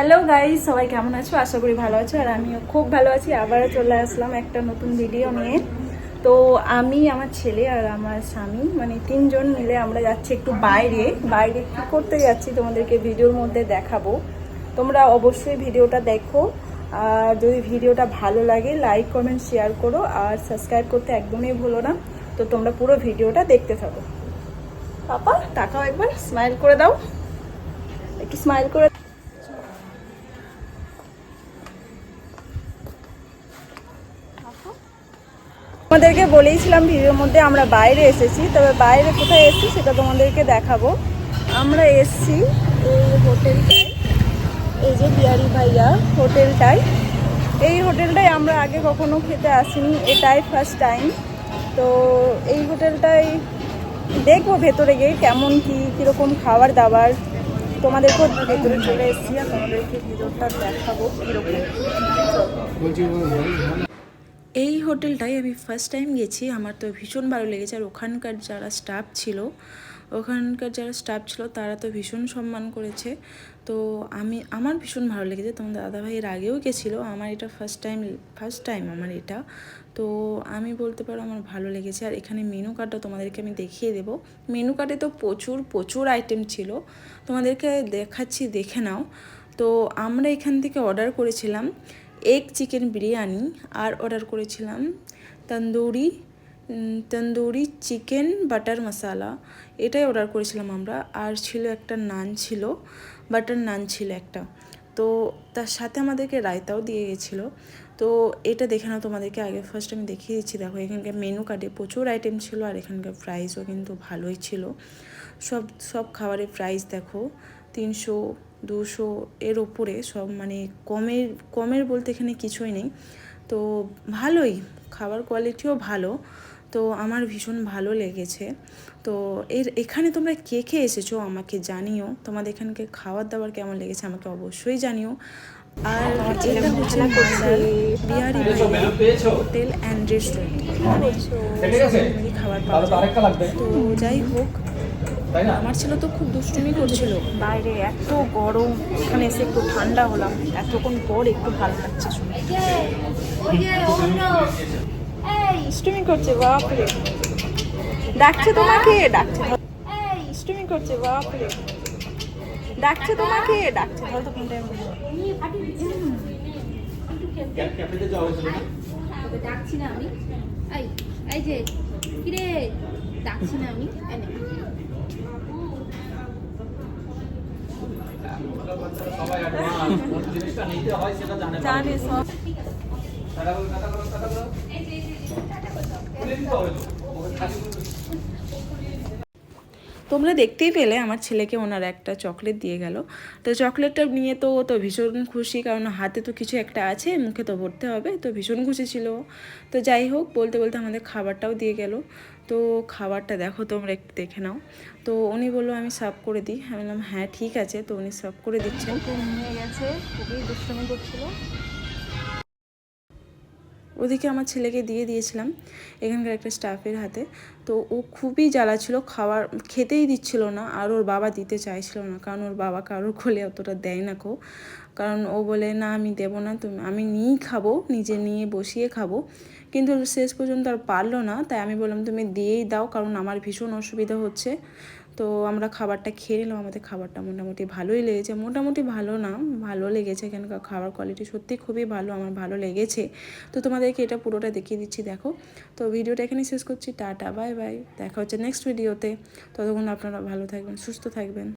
Hello guys, সবাই কেমন আছো? আশা করি ভালো আছো। আর আমিও খুব ভালো আছি। আবারও চলে আসলাম একটা নতুন ভিডিও নিয়ে। তো আমি, আমার ছেলে আর আমার স্বামী, মানে তিনজন মিলে আমরা যাচ্ছি একটু বাইরে। বাইরে কী করতে যাচ্ছি তোমাদেরকে ভিডিওর মধ্যে দেখাবো। তোমরা অবশ্যই ভিডিওটা দেখো। আর যদি ভিডিওটা ভালো লাগে লাইক কমেন্ট শেয়ার করো, আর সাবস্ক্রাইব করতে একদমই ভুলো না। তো তোমরা পুরো ভিডিওটা দেখতে থাকো। পাপা তাকাও, একবার স্মাইল করে দাও, একটু স্মাইল করে। তোমাদেরকে বলেইছিলাম ভিডিওর মধ্যে আমরা বাইরে এসেছি, তবে বাইরে কোথায় এসেছি সেটা তোমাদেরকে দেখাবো। আমরা এসেছি এই হোটেলটায়, এই যে বিহারি ভাইয়া হোটেলটায়। এই হোটেলটায় আমরা আগে কখনো খেতে আসিনি, এটাই ফার্স্ট টাইম। তো এই হোটেলটায় দেখবো ভেতরে গিয়ে কেমন কীরকম খাবার দাবার। তোমাদেরকেও ভেতরে চলে এসেছি আর তোমাদেরকে ভিতরটা দেখাবো কীরকম। এই হোটেলটায় আমি ফার্স্ট টাইম গেছি, আমার তো ভীষণ ভালো লেগেছে। আর ওখানকার যারা স্টাফ ছিল তারা তো ভীষণ সম্মান করেছে। তো আমার ভীষণ ভালো লেগেছে। তোমাদের দাদাভাই এর আগেও গেছিলো, আমার এটা ফার্স্ট টাইম আমার এটা। তো আমি বলতে পারো আমার ভালো লেগেছে। আর এখানে মেনু কার্ডটা তোমাদেরকে আমি দেখিয়ে দেবো। মেনু কার্ডে তো প্রচুর আইটেম ছিল, তোমাদেরকে দেখাচ্ছি, দেখে নাও। তো আমরা এখান থেকে অর্ডার করেছিলাম এগ চিকেন বিরিয়ানি, আর অর্ডার করেছিলাম তন্দুরি চিকেন বাটার মশালা, এটাই অর্ডার করেছিলাম আমরা। আর ছিল একটা নান, ছিল বাটার নান ছিল একটা। তো তার সাথে আমাদেরকে রায়তাও দিয়ে গেছিলো। তো এটা দেখে নাও, তোমাদেরকে আগে ফার্স্ট আমি দেখিয়ে দিচ্ছি। দেখো এখানকার মেনু কার্ডে প্রচুর আইটেম ছিল, আর এখানকার প্রাইসও কিন্তু ভালোই ছিল। সব খাবারের প্রাইস দেখো 300-200 এর ওপরে সব, মানে কমের বলতে এখানে কিছুই নেই। তো ভালোই, খাবার কোয়ালিটিও ভালো। তো আমার ভীষণ ভালো লেগেছে। তো এখানে তোমরা কে কে এসেছো আমাকে জানিও, তোমাদের এখানকে খাবার দাবার কেমন লেগেছে আমাকে অবশ্যই জানিও। আর এটা হচ্ছে বিহারি হোটেল অ্যান্ড রেস্টুরেন্ট, এখানে খাবার পাওয়া যায়। তো যাই হোক, আমার ছেলে তো খুব দুষ্টুমি করছিল বাইরে, এত গরম, এখানে এসে একটু ঠান্ডা হলাম, এতক্ষণ পর একটু ভালো লাগছে শুনে। দুষ্টুমি করছে, বাপরে ডাকছে তোমাকে, দুষ্টুমি করছে, বাপরে ডাকছে তোমাকে, ডাকছে। ধরো তো কোনটা ডাকছি না আমি, এই যে কিরে ডাকছি না আমি। জানে সব। তোমরা দেখতেই পেলে আমার ছেলেকে ওনার একটা চকলেট দিয়ে গেল। তো চকলেটটা নিয়ে তো ও তো ভীষণ খুশি, কারণ হাতে তো কিছু একটা আছে, মুখে তো ভরতে হবে, তো ভীষণ খুশি ছিল। তো যাই হোক, বলতে বলতে আমাদের খাবারটাও দিয়ে গেল। তো খাবারটা দেখো তোমরা একটু দেখে নাও। তো উনি বললো আমি সার্ভ করে দিই, আমি বললাম হ্যাঁ ঠিক আছে। তো উনি সার্ভ করে দিচ্ছেন। নিয়ে গেছে, খুবই দুষ্টুমি করছিল। ওদিকে আমার ছেলেকে দিয়ে দিয়েছিলাম এখানকার একটা স্টাফের হাতে। তো ও খুবই জ্বালা ছিল, খেতেই দিচ্ছিল না, আর ওর বাবা দিতে চাইছিল না, কারণ ওর বাবা কারোর খোলে অতটা দেয় না কো। কারণ ও বলে না আমি দেবো না, আমি নিয়েই খাবো, নিজে নিয়ে বসিয়ে খাবো। কিন্তু শেষ পর্যন্ত আর পারলো না, তাই আমি বললাম তুমি দিয়েই দাও, কারণ আমার ভীষণ অসুবিধা হচ্ছে। তো আমরা খাবারটা খেয়ে নিলাম। আমাদের খাবারটা মোটামুটি ভালোই লেগেছে, মোটামুটি ভালো না, ভালো লেগেছে। এখানকার খাবার কোয়ালিটি সত্যি খুবই ভালো, আমার ভালো লেগেছে। তো তোমাদেরকে এটা পুরোটা দেখিয়ে দিচ্ছি, দেখো। তো ভিডিওটা এখানেই শেষ করছি, টাটা বাই বাই, দেখা হচ্ছে নেক্সট ভিডিওতে। ততক্ষণ আপনারা ভালো থাকবেন, সুস্থ থাকবেন।